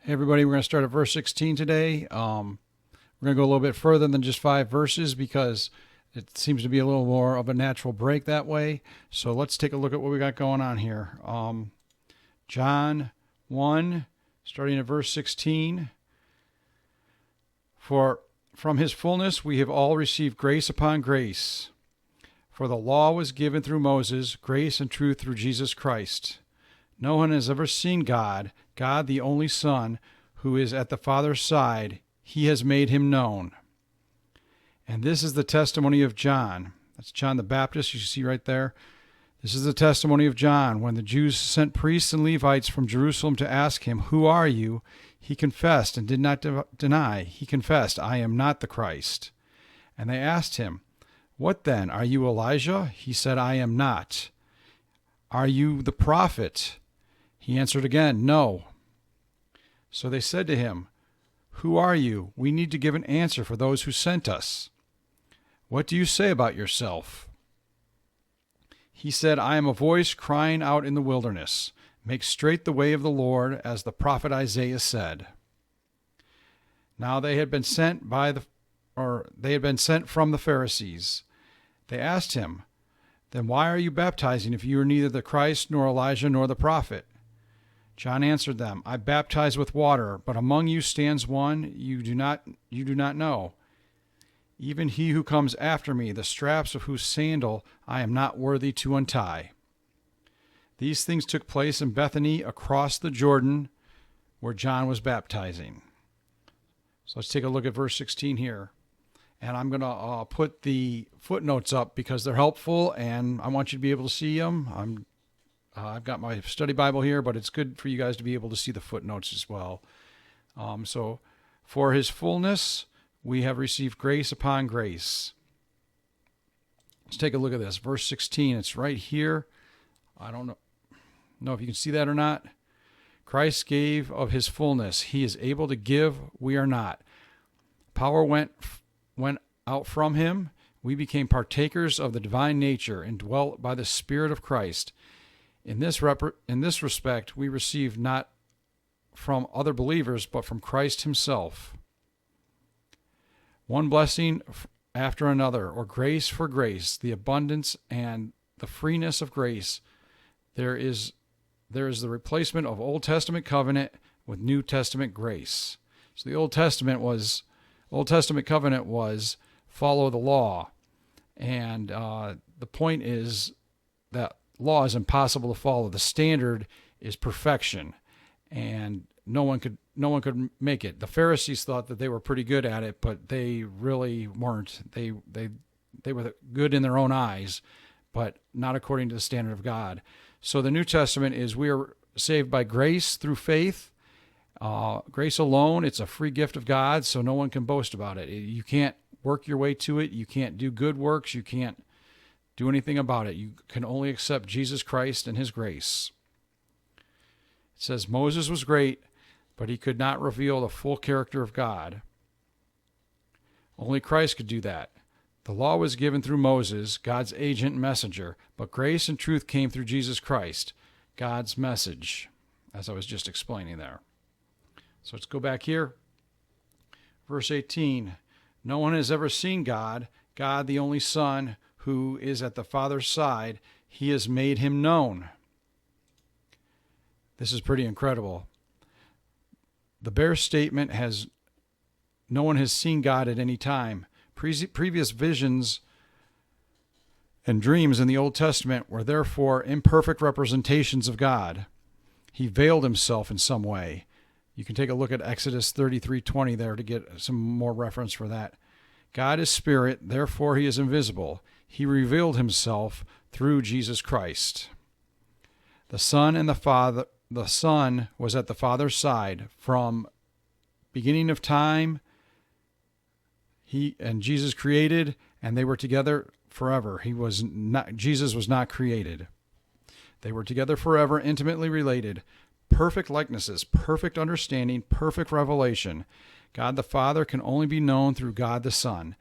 Hey everybody, we're going to start at verse 16 today. We're going to go a little bit further than just 5 verses because it seems to be a little more of a natural break that way. So let's take a look at what we got going on here. John 1, starting at verse 16. For from his fullness we have all received grace upon grace. For the law was given through Moses, grace and truth through Jesus Christ. No one has ever seen God, God the only Son, who is at the Father's side. He has made him known. And this is the testimony of John. That's John the Baptist, you see right there. This is the testimony of John. When the Jews sent priests and Levites from Jerusalem to ask him, "Who are you?" he confessed and did not deny. He confessed, "I am not the Christ." And they asked him, "What then? Are you Elijah?" He said, "I am not." "Are you the prophet?" He answered again, "No." So they said to him, "Who are you? We need to give an answer for those who sent us. What do you say about yourself?" He said, "I am a voice crying out in the wilderness, make straight the way of the Lord, as the prophet Isaiah said." Now they had been sent from the Pharisees. They asked him, "Then why are you baptizing if you are neither the Christ nor Elijah nor the prophet?" John answered them, "I baptize with water, but among you stands one you do not know, even he who comes after me, the straps of whose sandal I am not worthy to untie." These things took place in Bethany across the Jordan, where John was baptizing. So let's take a look at verse 16 here. And I'm going to put the footnotes up because they're helpful, and I want you to be able to see them. I've got my study Bible here, but it's good for you guys to be able to see the footnotes as well. So, for his fullness, we have received grace upon grace. Let's take a look at this. Verse 16, it's right here. I don't know if you can see that or not. Christ gave of his fullness. He is able to give. We are not. Power went out from him. We became partakers of the divine nature and dwelt by the Spirit of Christ. In this respect, we receive not from other believers, but from Christ himself. One blessing after another, or grace for grace, the abundance and the freeness of grace. There is the replacement of Old Testament covenant with New Testament grace. So the Old Testament covenant was follow the law, and the point is that law is impossible to follow. The standard is perfection, and no one could make it. The Pharisees thought that they were pretty good at it, but they really weren't. They were good in their own eyes, but not according to the standard of God. So the New Testament is we are saved by grace through faith. Grace alone, it's a free gift of God, so no one can boast about it. You can't work your way to it. You can't do good works. You can't do anything about it. You can only accept Jesus Christ and his grace. It says Moses was great, but he could not reveal the full character of God. Only Christ could do that. The law was given through Moses, God's agent and messenger, but grace and truth came through Jesus Christ, God's message, as I was just explaining there. So let's go back here. Verse 18, no one has ever seen God, God the only Son, who is at the Father's side. He has made him known. This is pretty incredible. The bare statement has, no one has seen God at any time. Previous visions and dreams in the Old Testament were therefore imperfect representations of God. He veiled himself in some way. You can take a look at Exodus 33:20 there to get some more reference for that. God is spirit, therefore he is invisible. He revealed himself through Jesus Christ. The Son was at the Father's side from beginning of time. He and Jesus created, and they were together forever. Jesus was not created. They were together forever, intimately related, perfect likenesses, perfect understanding, perfect revelation. God the Father can only be known through God the Son.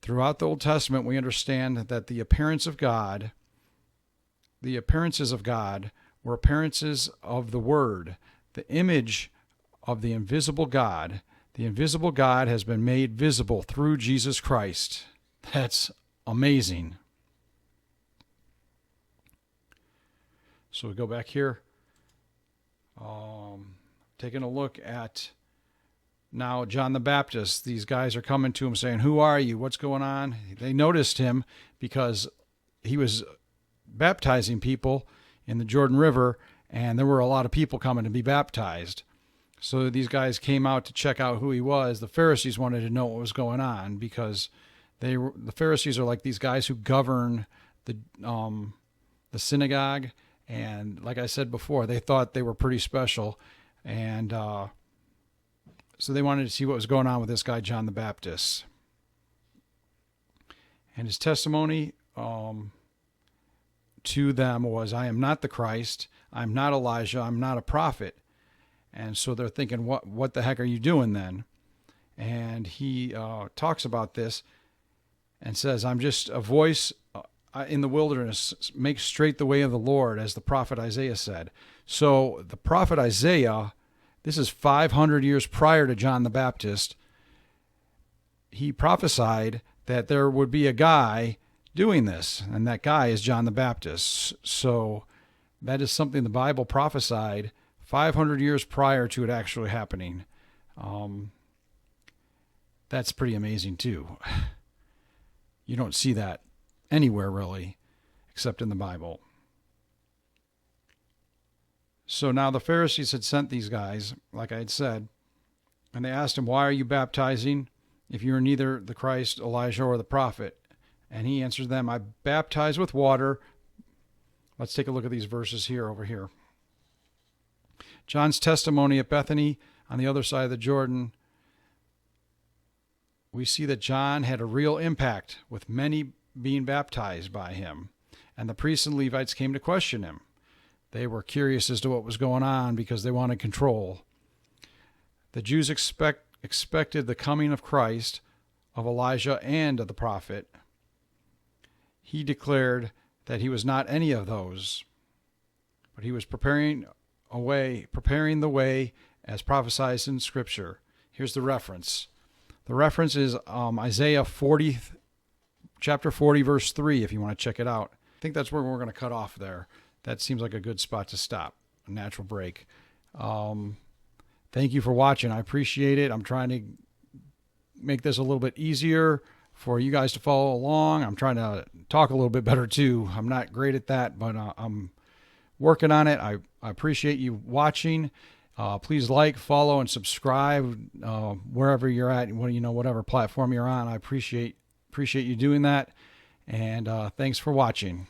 Throughout the Old Testament, we understand that the appearances of God were appearances of the Word, the image of the invisible God. The invisible God has been made visible through Jesus Christ. That's amazing. So we go back here, taking a look at now John the Baptist. These guys are coming to him saying, "Who are you? What's going on?" They noticed him because he was baptizing people in the Jordan River, and there were a lot of people coming to be baptized. So these guys came out to check out who he was. The Pharisees wanted to know what was going on because the Pharisees are like these guys who govern the synagogue. And like I said before, they thought they were pretty special. And so they wanted to see what was going on with this guy, John the Baptist. And his testimony to them was, "I am not the Christ. I'm not Elijah. I'm not a prophet." And so they're thinking, what the heck are you doing then? And he talks about this and says, "I'm just a voice in the wilderness, make straight the way of the Lord," as the prophet Isaiah said. So the prophet Isaiah, this is 500 years prior to John the Baptist, he prophesied that there would be a guy doing this, and that guy is John the Baptist. So that is something the Bible prophesied 500 years prior to it actually happening. That's pretty amazing too. You don't see that anywhere really, except in the Bible. So now the Pharisees had sent these guys, like I had said, and they asked him, "Why are you baptizing if you're neither the Christ, Elijah, or the prophet?" And he answers them, "I baptize with water." Let's take a look at these verses here over here. John's testimony at Bethany on the other side of the Jordan. We see that John had a real impact with many being baptized by him. And the priests and Levites came to question him. They were curious as to what was going on because they wanted control. The Jews expected the coming of Christ, of Elijah, and of the prophet. He declared that he was not any of those, but he was preparing the way as prophesied in Scripture. Here's the reference. The reference is Isaiah 40, chapter 40, verse 3, if you want to check it out. I think that's where we're going to cut off there. That seems like a good spot to stop, a natural break. Thank you for watching. I appreciate it. I'm trying to make this a little bit easier for you guys to follow along. I'm trying to talk a little bit better too. I'm not great at that, but I'm working on it. I appreciate you watching. Please like, follow, and subscribe wherever you're at. Whatever platform you're on. I appreciate you doing that. And thanks for watching.